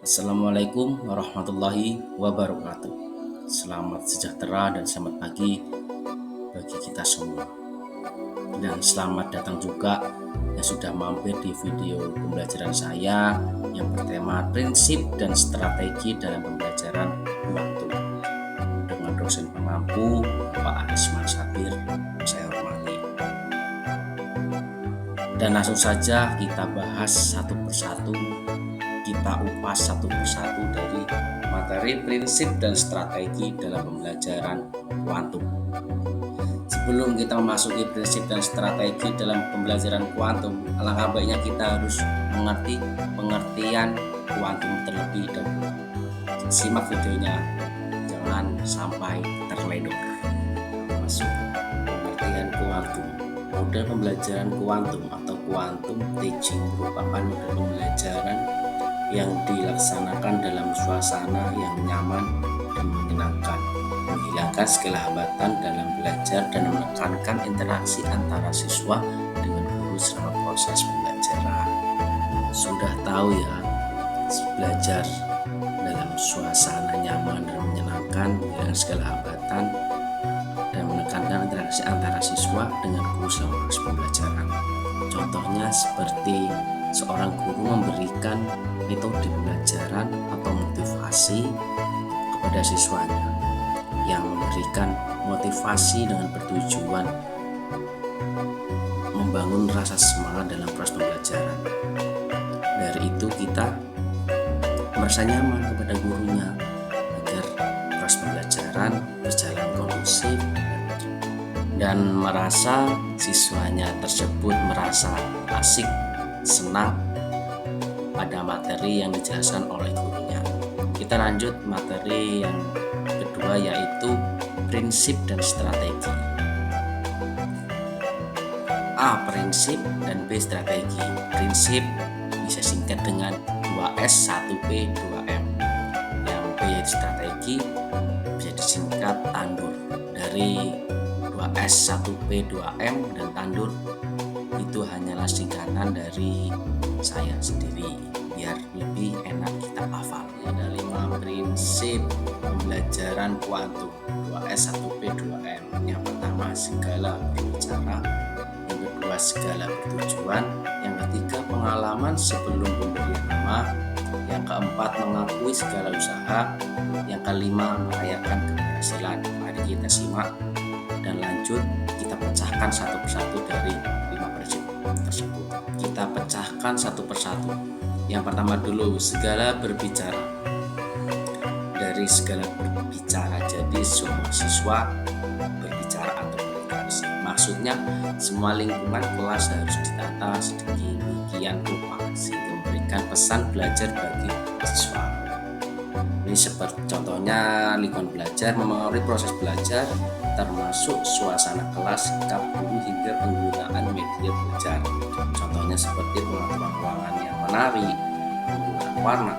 Assalamualaikum warahmatullahi wabarakatuh. Selamat sejahtera dan selamat pagi bagi kita semua. Dan selamat datang juga yang sudah mampir di video pembelajaran saya yang bertema prinsip dan strategi dalam pembelajaran waktu dengan dosen pengampu Pak Arisman Sabir, saya hormati. Dan langsung saja kita bahas satu persatu, kita upas satu persatu dari materi prinsip dan strategi dalam pembelajaran kuantum. Sebelum kita memasuki prinsip dan strategi dalam pembelajaran kuantum, alangkah baiknya kita harus mengerti pengertian kuantum terlebih dahulu. Simak videonya, jangan sampai terledor. Masuk pengertian kuantum. Model pembelajaran kuantum atau quantum teaching merupakan model pembelajaran yang dilaksanakan dalam suasana yang nyaman dan menyenangkan, menghilangkan segala hambatan dalam belajar dan menekankan interaksi antara siswa dengan guru selama proses pembelajaran. Sudah tahu ya, belajar dalam suasana nyaman dan menyenangkan, menghilangkan segala hambatan dan menekankan interaksi antara siswa dengan guru selama proses pembelajaran. Contohnya seperti seorang guru memberikan metode pembelajaran atau motivasi kepada siswanya yang memberikan motivasi dengan bertujuan membangun rasa semangat dalam proses pembelajaran. Dari itu kita merasa nyaman kepada gurunya agar proses pembelajaran berjalan kondusif dan merasa siswanya tersebut merasa asik, senang pada materi yang dijelaskan oleh gurunya. Kita lanjut materi yang kedua, yaitu prinsip dan strategi. A. Prinsip dan B. Strategi. Prinsip bisa singkat dengan 2S 1P 2M. Yang B strategi bisa disingkat tandur. Dari 2S 1P 2M dan tandur itu hanyalah singkatan dari saya sendiri biar lebih enak kita hafal. Ada 5 prinsip pembelajaran kuantum 2S 1P 2M. Yang pertama, segala berbicara. Yang kedua, segala bertujuan. Yang ketiga, pengalaman sebelum pemberian nama. Yang keempat, mengakui segala usaha. Yang kelima, merayakan keberhasilan. Mari kita simak dan lanjut kita pecahkan satu persatu dari 5 prinsip tersebut. Kita pecahkan satu persatu. Yang pertama dulu, segala berbicara. Dari segala berbicara, jadi semua siswa berbicara atau berinteraksi. Maksudnya semua lingkungan kelas harus ditata sedemikian rupa sehingga memberikan pesan belajar bagi siswa. Ini seperti contohnya lingkungan belajar memengaruhi proses belajar, termasuk suasana kelas, sikap guru hingga penggunaan media belajar. Contohnya seperti pengaturan ruangan yang menarik, penggunaan warna,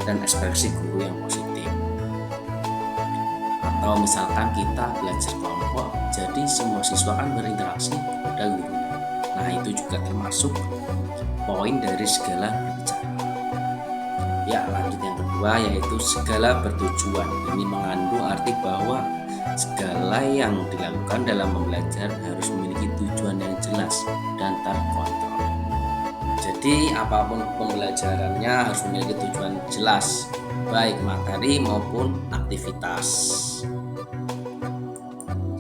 dan ekspresi guru yang positif. Atau misalkan kita belajar kelompok, jadi semua siswa kan berinteraksi kepada guru. Nah, itu juga termasuk poin dari segala berbicara. Ya, lanjut yang kedua, yaitu segala bertujuan. Ini mengandung arti bahwa segala yang dilakukan dalam belajar harus memiliki tujuan yang jelas dan terkontrol. Jadi apapun pembelajarannya harus memiliki tujuan jelas, baik materi maupun aktivitas.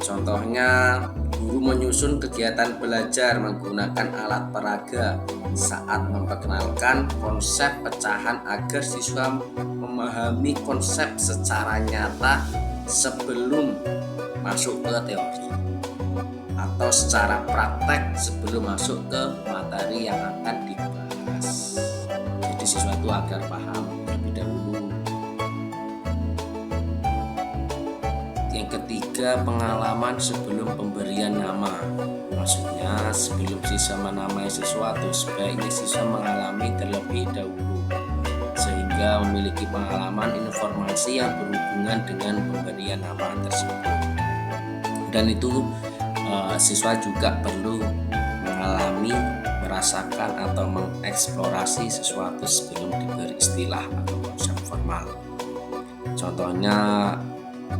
Contohnya, guru menyusun kegiatan belajar menggunakan alat peraga saat memperkenalkan konsep pecahan agar siswa memahami konsep secara nyata sebelum masuk ke teori, atau secara praktek sebelum masuk ke materi yang akan dibahas. Jadi siswa itu agar paham terlebih dahulu. Yang ketiga, pengalaman sebelum pemberian nama. Maksudnya sebelum siswa menamai sesuatu, sebaiknya siswa mengalami terlebih dahulu sehingga memiliki pengalaman informasi yang berhubungan dengan pemberian nama tersebut. Dan itu siswa juga perlu mengalami, merasakan atau mengeksplorasi sesuatu sebelum diberi istilah atau formal. Contohnya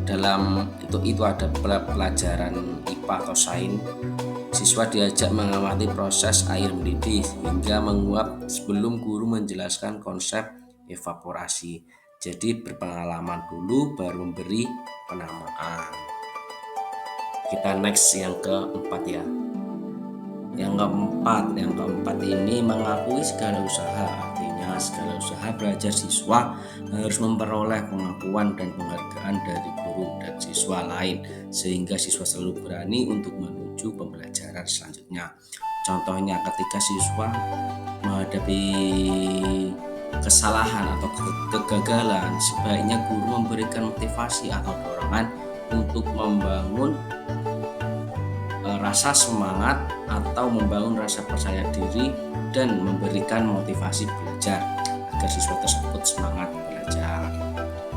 dalam itu ada pelajaran IPA atau sains, siswa diajak mengamati proses air mendidih hingga menguap sebelum guru menjelaskan konsep evaporasi. Jadi berpengalaman dulu baru memberi penamaan. Kita next yang keempat ya. Yang keempat ini mengakui segala usaha. Artinya segala usaha belajar siswa harus memperoleh pengakuan dan penghargaan dari guru dan siswa lain, sehingga siswa selalu berani untuk menuju pembelajaran selanjutnya. Contohnya ketika siswa menghadapi kesalahan atau kegagalan, sebaiknya guru memberikan motivasi atau dorongan untuk membangun rasa semangat atau membangun rasa percaya diri dan memberikan motivasi belajar agar siswa tersebut semangat belajar.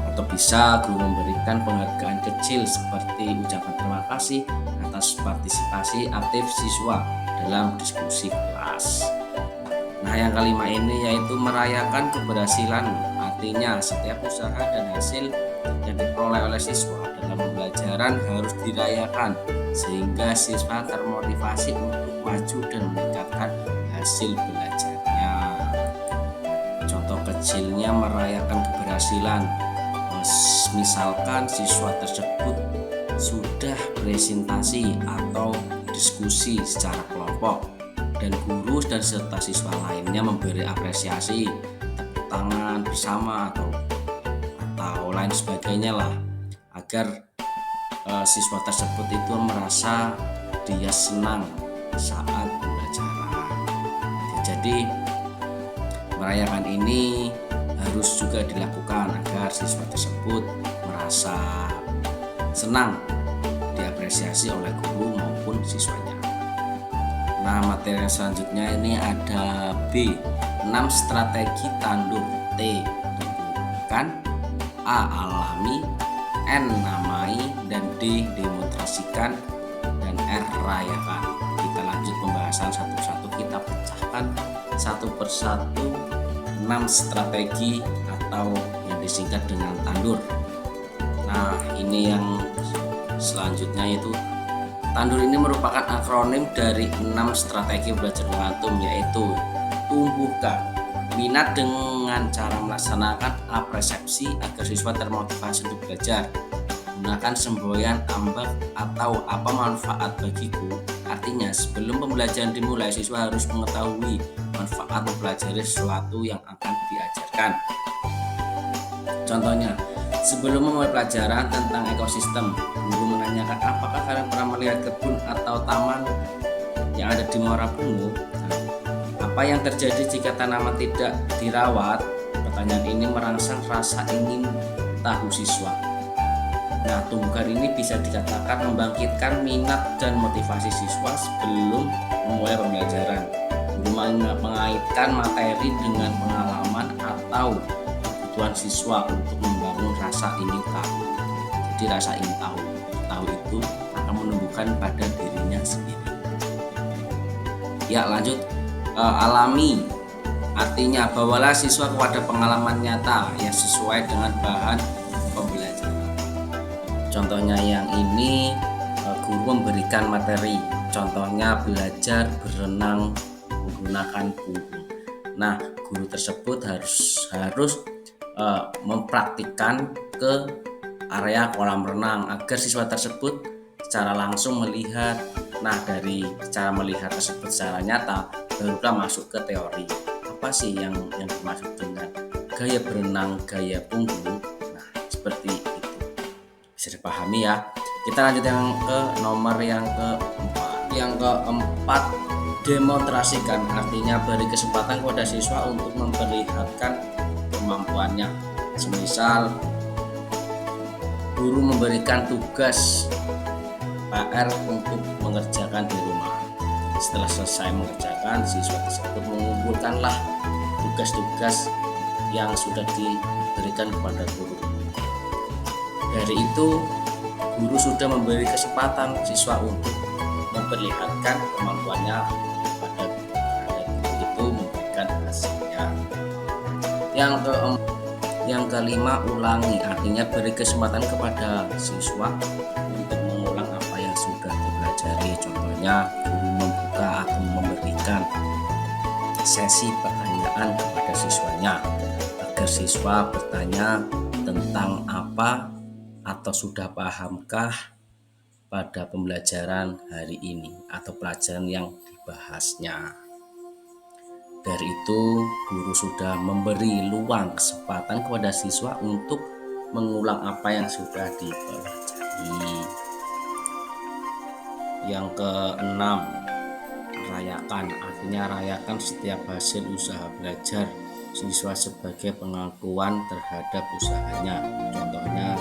Atau bisa guru memberikan penghargaan kecil seperti ucapan terima kasih atas partisipasi aktif siswa dalam diskusi kelas. Nah, yang kelima ini yaitu merayakan keberhasilan. Artinya setiap usaha dan hasil yang diperoleh oleh siswa dalam pembelajaran harus dirayakan sehingga siswa termotivasi untuk maju dan meningkatkan hasil belajarnya. Contoh kecilnya merayakan keberhasilan, misalkan siswa tersebut sudah presentasi atau diskusi secara kelompok dan guru dan serta siswa lainnya memberi apresiasi, tepuk tangan bersama atau lain sebagainya lah, agar siswa tersebut itu merasa dia senang saat pembelajaran. Jadi merayakan ini harus juga dilakukan agar siswa tersebut merasa senang diapresiasi oleh guru maupun siswanya. Nah, materi selanjutnya ini ada B, 6 strategi tandur. T, tumbuhkan. A, alami. N, namai. Dan D, demonstrasikan. Dan R, rayakan. Kita lanjut pembahasan satu-satu, kita pecahkan satu persatu 6 strategi atau yang disingkat dengan tandur. Nah, ini yang selanjutnya itu tandur ini merupakan akronim dari 6 strategi belajar mengantum, yaitu tumbuhkan minat dengan cara melaksanakan apresepsi agar siswa termotivasi untuk belajar, gunakan semboyan ambak atau apa manfaat bagiku. Artinya sebelum pembelajaran dimulai siswa harus mengetahui manfaat mempelajari sesuatu yang akan diajarkan. Contohnya, sebelum memulai pelajaran tentang ekosistem, guru menanyakan apakah kalian pernah melihat kebun atau taman yang ada di Muara Bungu. Apa yang terjadi jika tanaman tidak dirawat? Pertanyaan ini merangsang rasa ingin tahu siswa. Nah, tumbuhkan ini bisa dikatakan membangkitkan minat dan motivasi siswa sebelum memulai pembelajaran. Guru mengaitkan materi dengan pengalaman atau kebutuhan siswa untuk membangun rasa ingin tahu. Jadi rasa ingin tahu itu akan menumbuhkan pada dirinya sendiri. Ya, lanjut. Alami, artinya bawalah siswa kepada pengalaman nyata yang sesuai dengan bahan pembelajaran. Contohnya yang ini, guru memberikan materi, contohnya belajar berenang menggunakan punggung. Nah, guru tersebut harus mempraktikkan ke area kolam renang agar siswa tersebut secara langsung melihat. Nah, dari cara melihat tersebut secara nyata barulah masuk ke teori. Apa sih yang dimaksud dengan gaya berenang, gaya punggung? Nah, seperti itu. Bisa dipahami ya. Kita lanjut yang ke nomor yang keempat. Yang keempat, demonstrasikan, artinya beri kesempatan kepada siswa untuk memperlihatkan kemampuannya. Semisal guru memberikan tugas PR untuk mengerjakan di rumah. Setelah selesai mengerjakan, siswa tersebut mengumpulkanlah tugas-tugas yang sudah diberikan kepada guru. Dari itu, guru sudah memberi kesempatan siswa untuk memperlihatkan kemampuannya pada guru itu memberikan hasilnya. Yang Yang kelima, ulangi, artinya beri kesempatan kepada siswa untuk mengulang apa yang sudah dipelajari. Contohnya, guru membuka atau memberikan sesi pertanyaan kepada siswanya agar siswa bertanya tentang apa atau sudah pahamkah pada pembelajaran hari ini atau pelajaran yang dibahasnya. Dari itu, guru sudah memberi luang kesempatan kepada siswa untuk mengulang apa yang sudah dipelajari. Yang keenam, rayakan, artinya rayakan setiap hasil usaha belajar siswa sebagai pengakuan terhadap usahanya. Contohnya,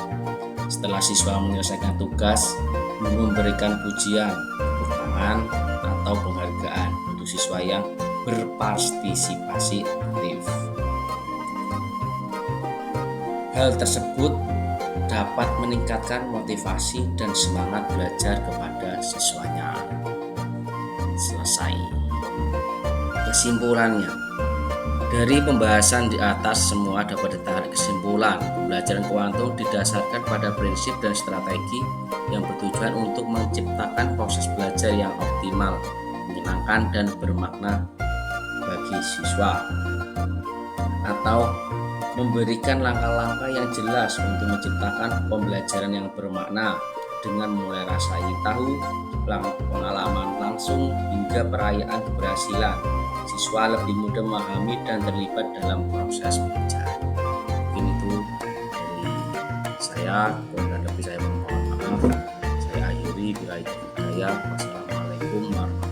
setelah siswa menyelesaikan tugas, guru memberikan pujian, tepuk tangan, atau penghargaan untuk siswa yang berpartisipasi aktif. Hal tersebut dapat meningkatkan motivasi dan semangat belajar kepada siswanya. Selesai. Kesimpulannya, dari pembahasan di atas semua dapat ditarik kesimpulan pembelajaran kuantum didasarkan pada prinsip dan strategi yang bertujuan untuk menciptakan proses belajar yang optimal, menyenangkan dan bermakna bagi siswa, atau memberikan langkah-langkah yang jelas untuk menciptakan pembelajaran yang bermakna dengan mulai rasa ingin tahu, pengalaman langsung hingga perayaan keberhasilan. Siswa lebih mudah memahami dan terlibat dalam proses belajar. Mungkin itu dari saya, kurang lebih saya mohon maaf. Saya akhiri, bila itu hidayah. Wassalamualaikum warahmatullahi wabarakatuh.